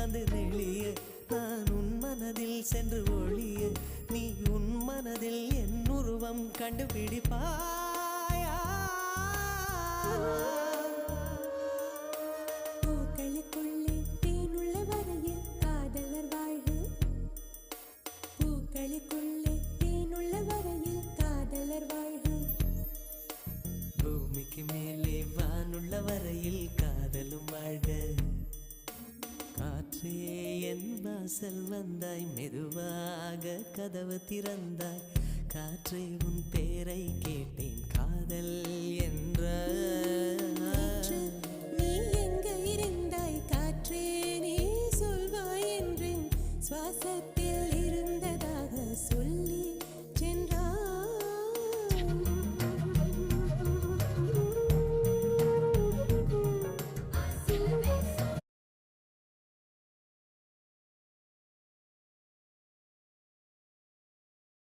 வந்து நெளிய நான் உன் மனதில் சென்று ஒளிய நீ உன் மனதில் என் உருவம் கண்டுபிடிப்பாயா பூக்களுக்குள்ளே தேனுள்ள வரையில் காதலர் வாழ்வு பூக்களுக்குள்ளே தேனுள்ள வரையில் காதலர் வாழ்வு பூமிக்கு மேலே வானுள்ள வரையில் காதலும் வாழ காற்றே என் வாசல் வந்தாய் மெதுவாக கதவு திறந்தாய் காற்றே உன் பேரை கேட்டேன் காதல் என்ற